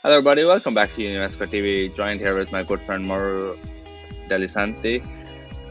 Hello, everybody. Welcome back to Univesco TV. Joined here with my good friend Mauro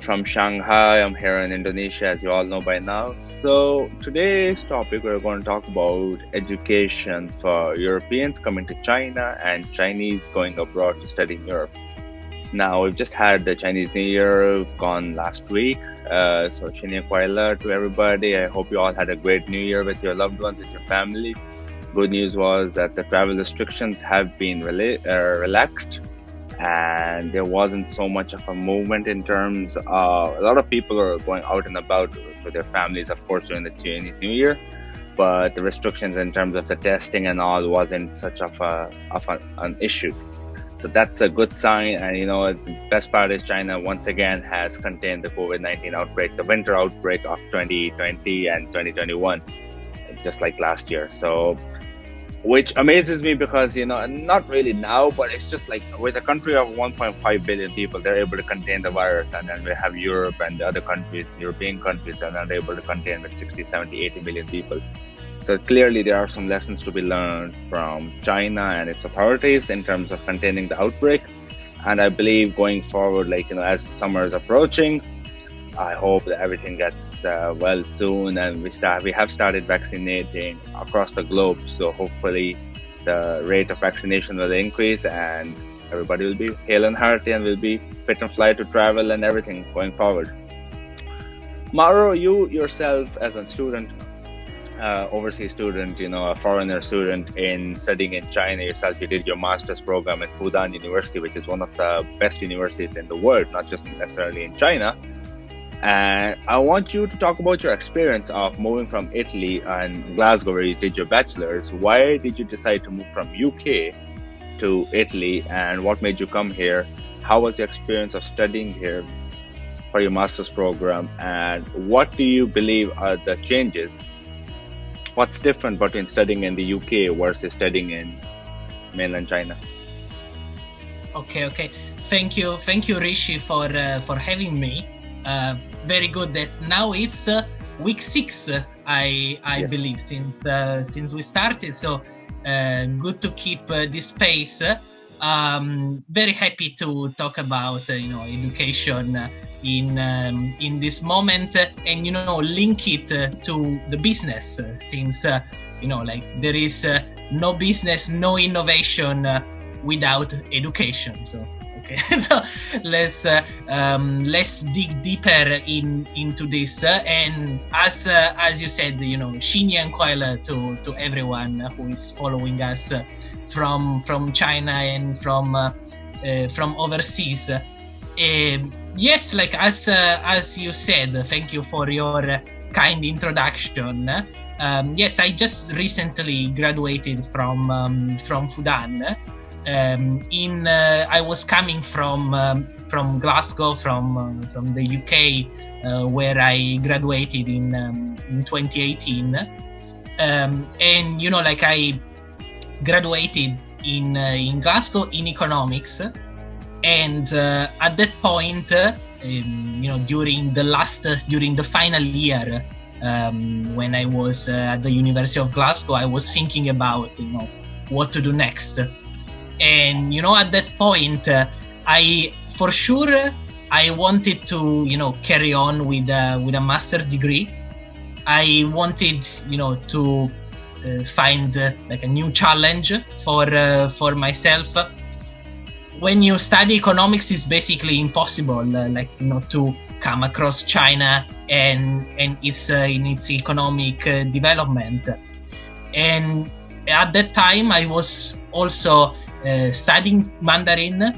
from Shanghai. I'm here in Indonesia, as you all know by now. So, today's topic, we're going to talk about education for Europeans coming to China and Chinese going abroad to study in Europe. Now, we've just had the Chinese New Year gone last week. So, Xin Kuai Le to everybody. I hope you all had a great New Year with your loved ones, with your family. Good news was that the travel restrictions have been relaxed, and there wasn't so much of a movement in terms of a lot of people are going out and about with their families, of course, during the Chinese New Year. But the restrictions in terms of the testing and all wasn't such of an issue. So that's a good sign. And the best part is China once again has contained the COVID-19 outbreak, the winter outbreak of 2020 and 2021, just like last year. So, which amazes me because, not really now, but it's just like with a country of 1.5 billion people, they're able to contain the virus. And then we have Europe and the other countries, European countries, that are not able to contain with 60, 70, 80 million people. So clearly there are some lessons to be learned from China and its authorities in terms of containing the outbreak. And I believe going forward, as summer is approaching, I hope that everything gets well soon, and we have started vaccinating across the globe. So hopefully the rate of vaccination will increase and everybody will be hale and hearty and will be fit and fly to travel and everything going forward. Mauro, you yourself as a student, overseas student, a foreigner student in studying in China yourself, you did your master's program at Fudan University, which is one of the best universities in the world, not just necessarily in China. And I want you to talk about your experience of moving from Italy and Glasgow, where you did your bachelor's. Why did you decide to move from UK to Italy, and what made you come here? How was the experience of studying here for your master's program, and what do you believe are the changes? What's different between studying in the UK versus studying in mainland China? Okay. Thank you, Rishi, for having me. Very good that now it's week 6, I yes. believe, since we started. So good to keep this pace. Very happy to talk about education in this moment, and link it to the business, since there is no business, no innovation without education. So. So let's dig deeper into this, and as you said, Xin Kuai Le to everyone who is following us from China and from overseas. Yes, as you said, thank you for your kind introduction. Yes, I just recently graduated from Fudan. I was coming from Glasgow, from the UK, where I graduated in 2018, and I graduated in Glasgow in economics, and at that point, during the final year, when I was at the University of Glasgow, I was thinking about what to do next. And at that point, I wanted to carry on with a master's degree. I wanted to find a new challenge for myself. When you study economics, it's basically impossible to come across China and its in its economic development. And at that time, I was also studying Mandarin.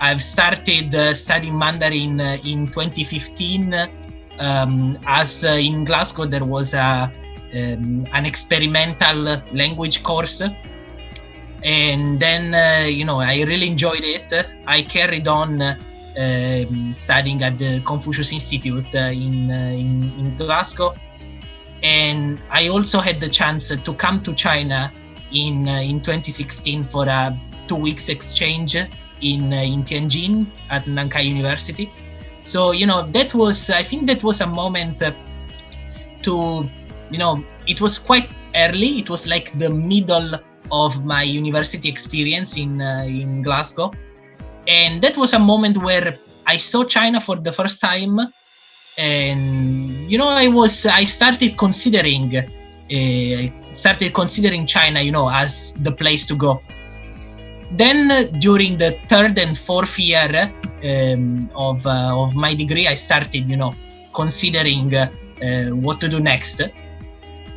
I've started studying Mandarin in 2015. As in Glasgow, there was an experimental language course, and then I really enjoyed it. I carried on studying at the Confucius Institute in Glasgow, and I also had the chance to come to China in 2016 for a 2 weeks exchange in Tianjin at Nankai University. So I think that was a moment to it was quite early. It was like the middle of my university experience in Glasgow, and that was a moment where I saw China for the first time, and I started considering China, as the place to go. Then during the third and fourth year of my degree, I started, considering what to do next.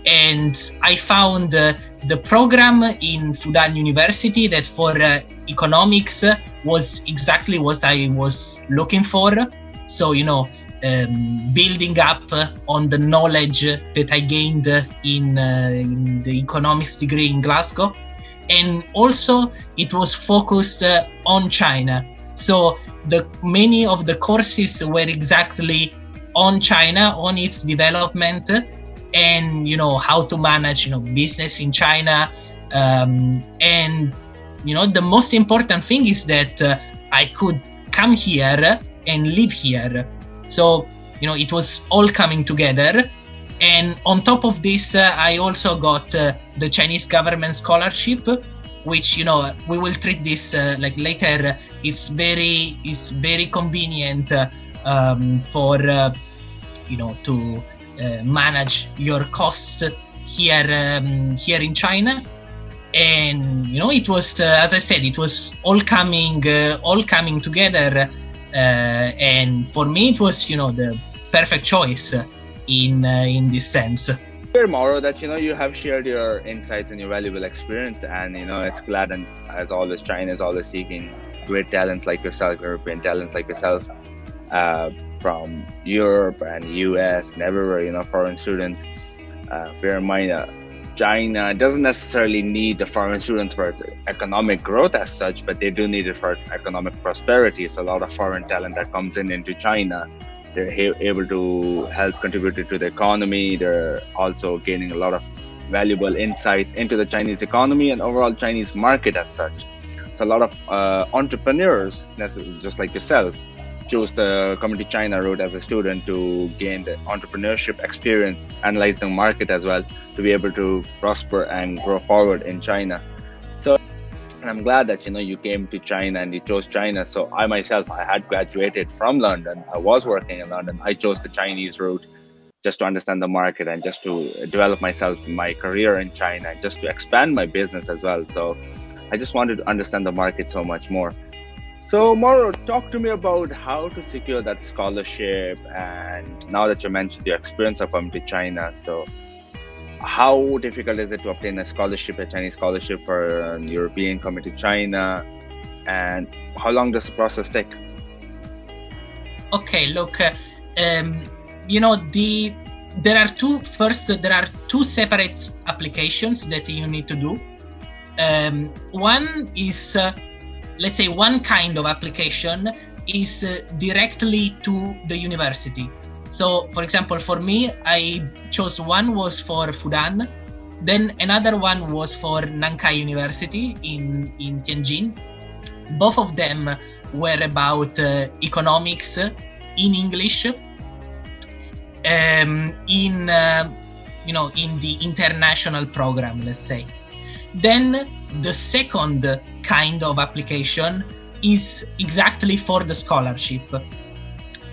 And I found the program in Fudan University that for economics was exactly what I was looking for. So, building up on the knowledge that I gained in the economics degree in Glasgow. And also it was focused on China. So many of the courses were exactly on China, on its development, and how to manage business in China. And the most important thing is that I could come here and live here. So it was all coming together. And on top of this, I also got the Chinese government scholarship, which we will treat this later. It's very convenient for to manage your cost here in China. And it was as I said, it was all coming together, and for me it was the perfect choice in this sense. Here, Mauro, that you have shared your insights and your valuable experience, and it's glad, and as always, China is always seeking great talents like yourself, European talents like yourself, from Europe and US and everywhere, foreign students. Bear in mind, China doesn't necessarily need the foreign students for its economic growth as such, but they do need it for its economic prosperity. It's a lot of foreign talent that comes into China. They're able to help contribute to the economy. They're also gaining a lot of valuable insights into the Chinese economy and overall Chinese market as such. So a lot of entrepreneurs, just like yourself, chose the come to China route as a student to gain the entrepreneurship experience, analyze the market as well, to be able to prosper and grow forward in China. So, and I'm glad that you came to China and you chose China. So I myself, I had graduated from London. I was working in London. I chose the Chinese route just to understand the market and just to develop myself, my career in China, and just to expand my business as well. So I just wanted to understand the market so much more. So Mauro, talk to me about how to secure that scholarship. And now that you mentioned your experience of coming to China, so how difficult is it to obtain a scholarship, a Chinese scholarship for an European coming to China? And how long does the process take? Okay, look, there are two separate applications that you need to do. One is, let's say, one kind of application is directly to the university. So, for example, for me, I chose one was for Fudan, then another one was for Nankai University in Tianjin. Both of them were about economics in English, in the international program, let's say. Then the second kind of application is exactly for the scholarship.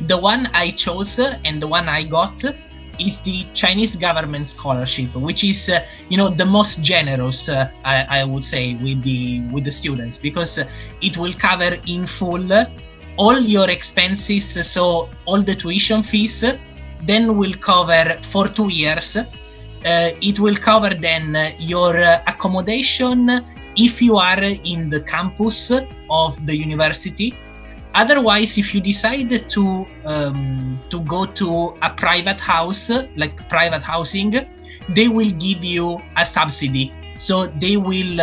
The one I chose and the one I got is the Chinese government scholarship, which is the most generous, I would say, with the students, because it will cover in full all your expenses, so all the tuition fees, then will cover for 2 years. It will cover then your accommodation if you are in the campus of the university. Otherwise, if you decide to go to a private house, like private housing, they will give you a subsidy. So they will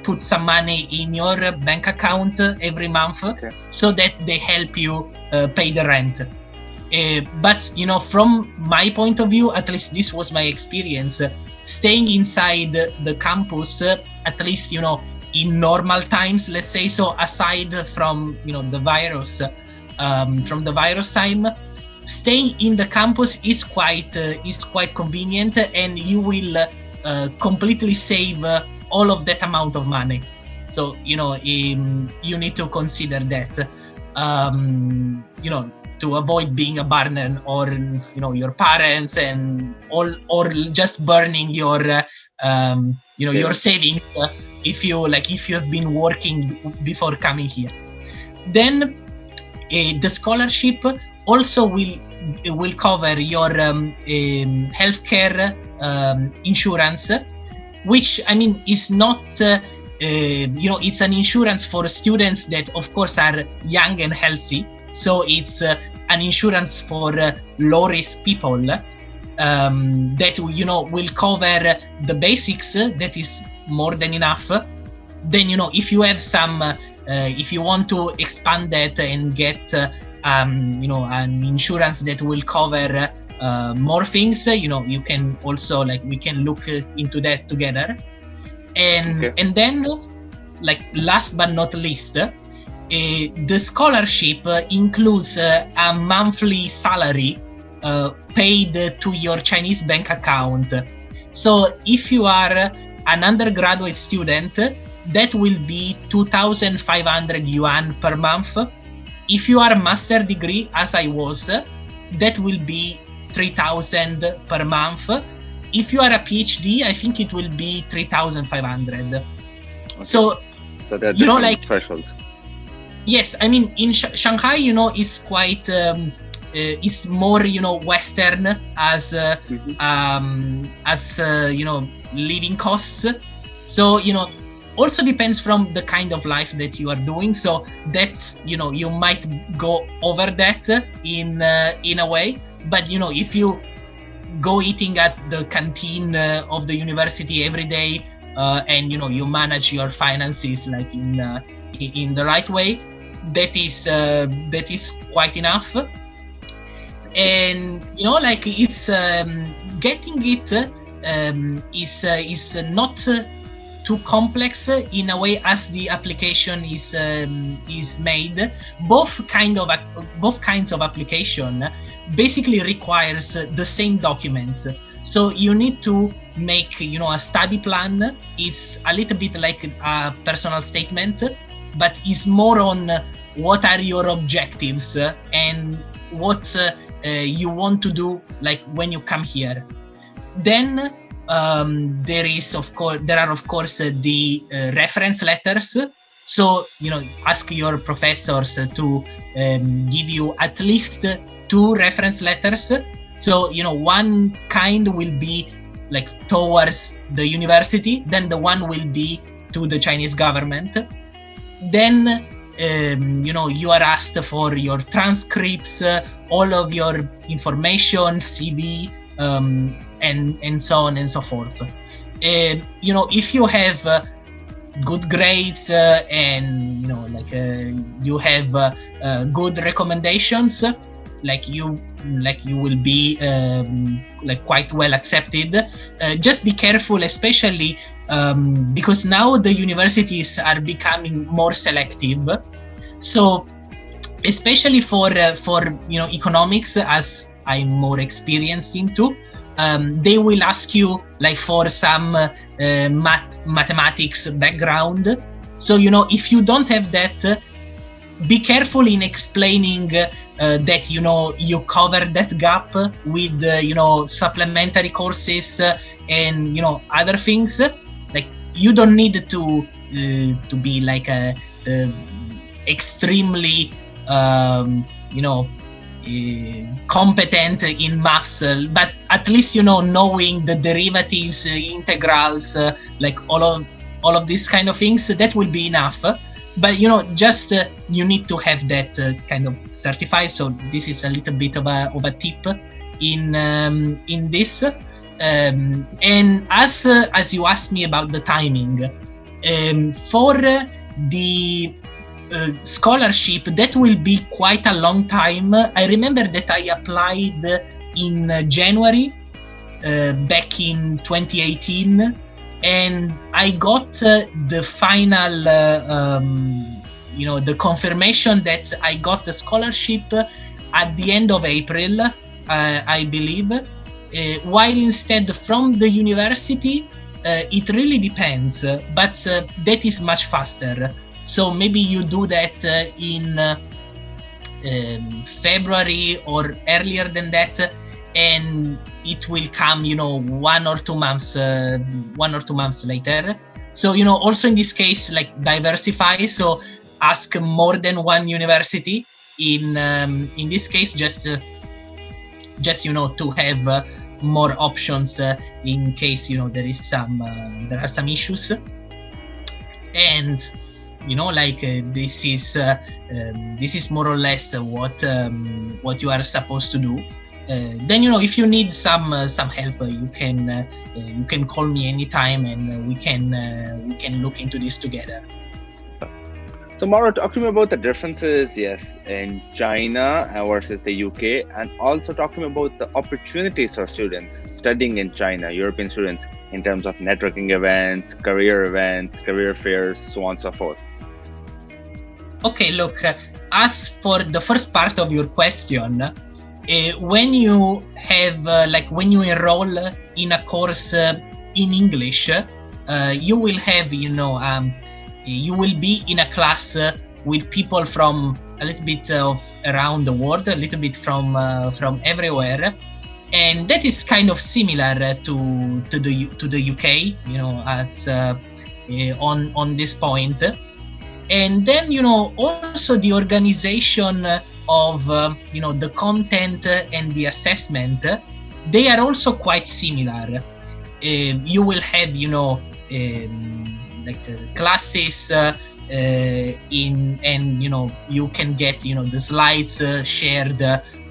put some money in your bank account every month, okay, so that they help you pay the rent. But from my point of view, at least this was my experience, staying inside the campus, at least in normal times, let's say, so aside from the virus, from the virus time, staying in the campus is quite convenient, and you will completely save all of that amount of money. So you need to consider that, to avoid being a burden on your parents and all, or just burning your your savings if you have been working before coming here. Then the scholarship also will cover your healthcare insurance, which is not it's an insurance for students that of course are young and healthy. So it's an insurance for low risk people that will cover the basics. That is more than enough. Then if you have some if you want to expand that and get an insurance that will cover more things, you can also we can look into that together. And then last but not least, the scholarship includes a monthly salary paid to your Chinese bank account. So if you are an undergraduate student, that will be 2,500 yuan per month. If you are a master degree, as I was, that will be 3,000 per month. If you are a PhD, I think it will be 3,500. Okay. So there are different thresholds. Yes, in Shanghai, is quite is more Western as living costs. So also depends from the kind of life that you are doing. So that you might go over that in a way. But if you go eating at the canteen of the university every day, and you manage your finances in the right way, that is quite enough. And it's getting it is not too complex in a way as the application is made. Both kinds of application basically requires the same documents. So you need to make a study plan. It's a little bit like a personal statement, but it's more on what are your objectives and what you want to do when you come here. Then there are of course the reference letters. So ask your professors to give you at least 2 reference letters. So one kind will be towards the university, then the one will be to the Chinese government. Then you are asked for your transcripts, all of your information, CV, and so on and so forth. If you have good grades and you have good recommendations, you will be quite well accepted. Just be careful, especially because now the universities are becoming more selective. So especially for economics, as I'm more experienced into, they will ask you for some mathematics background. So if you don't have that, be careful in explaining that you cover that gap with supplementary courses and other things. You don't need to be extremely competent in maths, but at least knowing the derivatives, integrals, all of these kind of things, that will be enough. But just you need to have that kind of certified. So this is a little bit of a tip in this. And as you asked me about the timing, for the scholarship, that will be quite a long time. I remember that I applied in January back in 2018. And I got the final, the confirmation that I got the scholarship at the end of April, I believe. While instead from the university, it really depends, but that is much faster. So maybe you do that in February or earlier than that, and it will come, 1 or 2 months later. So, also in this case, like diversify. So ask more than one university. In this case, just to have more options in case there are some issues. And this is more or less what you are supposed to do. Then if you need some help, you can call me anytime, and we can look into this together. So Mauro, talk to me about the differences, in China versus the UK, and also talk to me about the opportunities for students studying in China, European students, in terms of networking events, career fairs, so on and so forth. Okay, look, as for the first part of your question, when you have, when you enroll in a course in English, you will have, you will be in a class with people from a little bit of around the world, a little bit from everywhere, and that is kind of similar to the UK, on this point. And then also the organization of the content and the assessment, they are also quite similar. You will have classes you can get the slides shared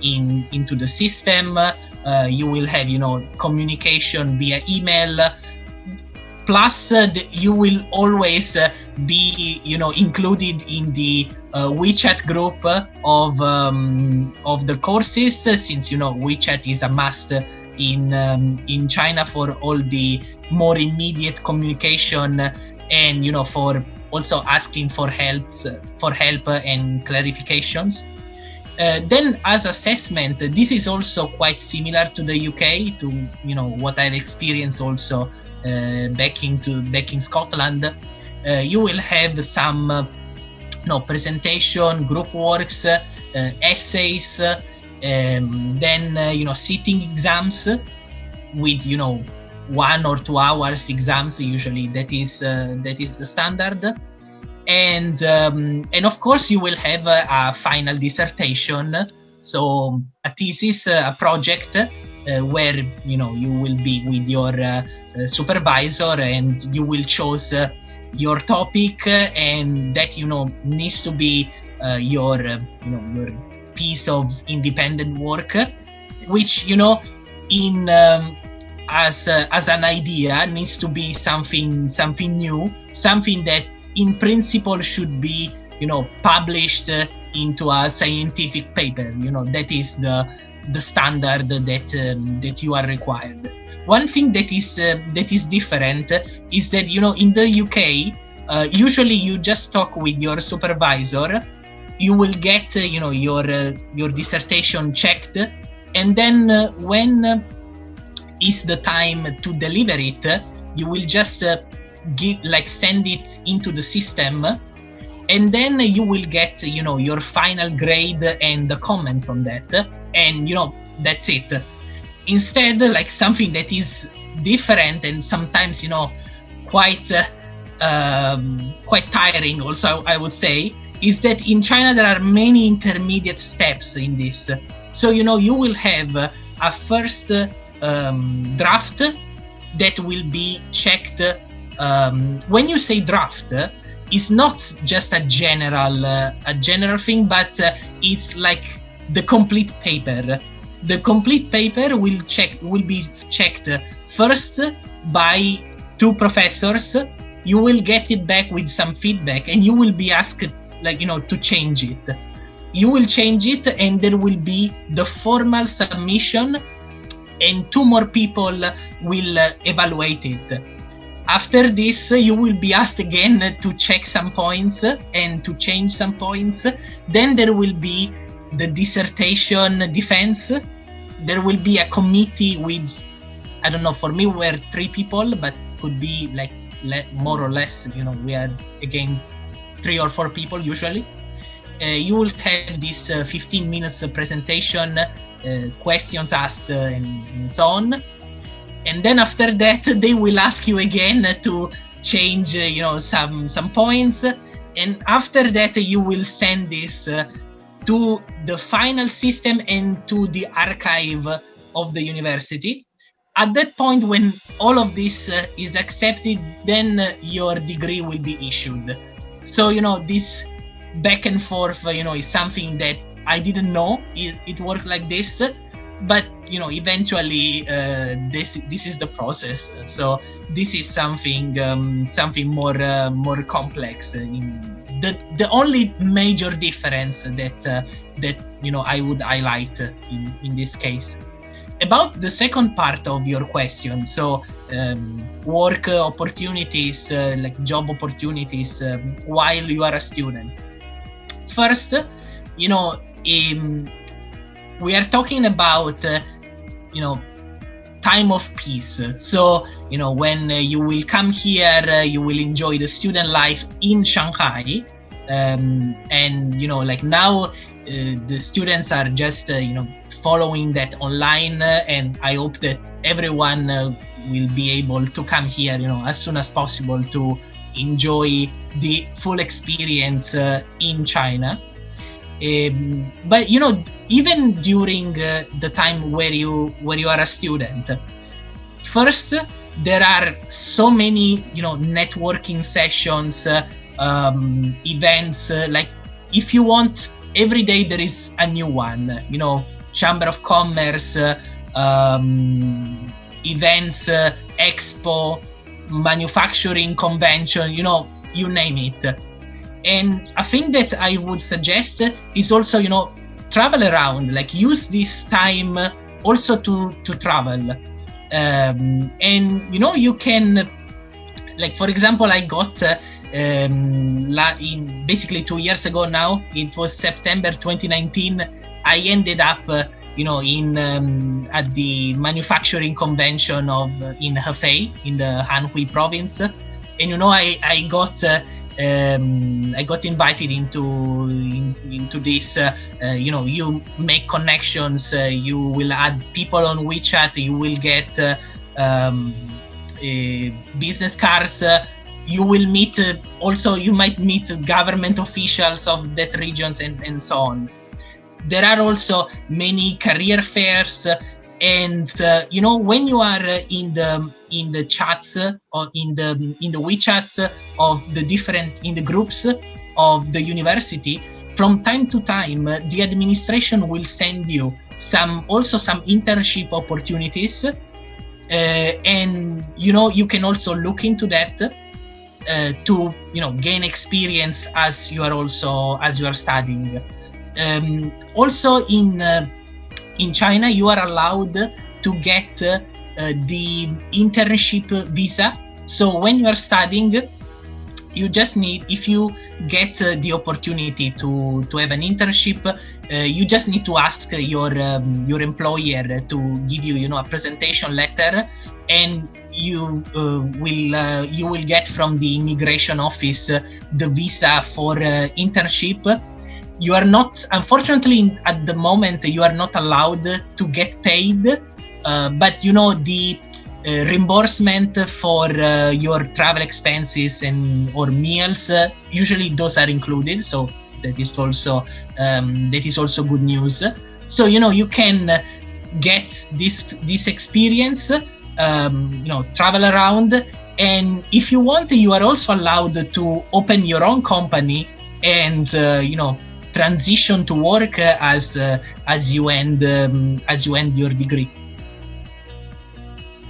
into the system. You will have communication via email. Plus, you will always be included in the WeChat group of the courses, since WeChat is a must in China for all the more immediate communication, and for also asking for help and clarifications. Then as assessment, this is also quite similar to the UK, to what I've experienced also back in Scotland. You will have some presentation, group works, essays, then sitting exams with 1 or 2 hours exams. Usually that is the standard. And of course you will have a final dissertation, so a thesis, a project where you will be with your supervisor, and you will choose your topic, and that needs to be your piece of independent work, which in as an idea needs to be something new, something that in principle should be published into a scientific paper. That is the standard that you are required. One thing that is different is that in the UK usually you just talk with your supervisor. You will get your dissertation checked, and then when is the time to deliver it, you will just send it into the system, and then you will get your final grade and the comments on that, and that's it. Instead, something that is different and sometimes quite tiring also, I would say, is that in China there are many intermediate steps in this. So you will have a first draft that will be checked. When you say draft, it's not just a general thing, but it's like the complete paper. The complete paper will be checked first by 2 professors. You will get it back with some feedback, and you will be asked to change it. You will change it, and there will be the formal submission, and 2 more people will evaluate it. After this, you will be asked again to check some points and to change some points. Then there will be the dissertation defense. There will be a committee with, I don't know, for me we're 3 people, but could be like more or less, we are again 3 or 4 people usually. You will have this 15 minutes presentation, questions asked, and so on. And then after that, they will ask you again to change, some points. And after that, you will send this to the final system and to the archive of the university. At that point, when all of this is accepted, then your degree will be issued. So, this back and forth, is something that I didn't know it worked like this. But, eventually, this is the process. So this is something more complex. The only major difference that I would highlight in this case. About the second part of your question, so work opportunities, like job opportunities while you are a student. First, we are talking about, time of peace. So, when you will come here, you will enjoy the student life in Shanghai. And, like now, the students are just, following that online. And I hope that everyone will be able to come here, as soon as possible to enjoy the full experience in China. But even during the time where you are a student, first there are so many networking sessions, events. Like if you want, every day there is a new one. Chamber of Commerce, events, expo, manufacturing convention. You name it. And a thing that I would suggest is also, travel around, like use this time also to travel. And, you can, like, for example, I got, in basically 2 years ago now, it was September 2019, I ended up, in at the manufacturing convention in Hefei, in the Anhui province. And, I got invited into this. You make connections. You will add people on WeChat. You will get business cards. You will meet also. You might meet government officials of that regions and so on. There are also many career fairs. And when you are in the chats or in the WeChat of the different in the groups of the university, from time to time the administration will send you some internship opportunities, and you can also look into that to gain experience as you are studying. Also in China, you are allowed to get the internship visa. So when you are studying, you just need, if you get the opportunity to have an internship, you just need to ask your employer to give you a presentation letter, and you will get from the immigration office the visa for internship. You are not, unfortunately, at the moment, you are not allowed to get paid, but the reimbursement for your travel expenses or meals, usually those are included. So that is also good news. So you can get this experience, travel around, and if you want, you are also allowed to open your own company and transition to work as you end your degree.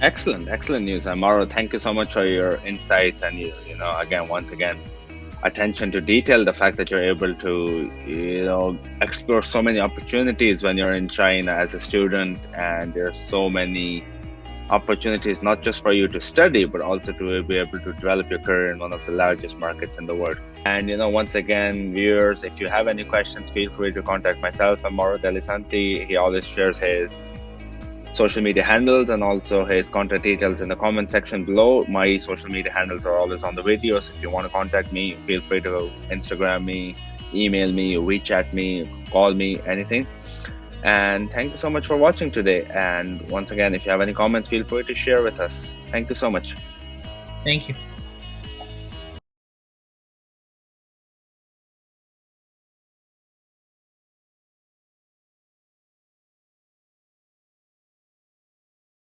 Excellent news, Mauro. Thank you so much for your insights and once again, attention to detail. The fact that you're able to explore so many opportunities when you're in China as a student, and there's so many opportunities not just for you to study, but also to be able to develop your career in one of the largest markets in the world. And once again, viewers, if you have any questions, feel free to contact myself and Mauro Delisanti. He always shares his social media handles and also his contact details in the comment section below. My social media handles are always on the videos. If you want to contact me, feel free to Instagram me, email me, WeChat me, call me, anything. And thank you so much for watching today. And once again, if you have any comments, feel free to share with us. Thank you so much. Thank you.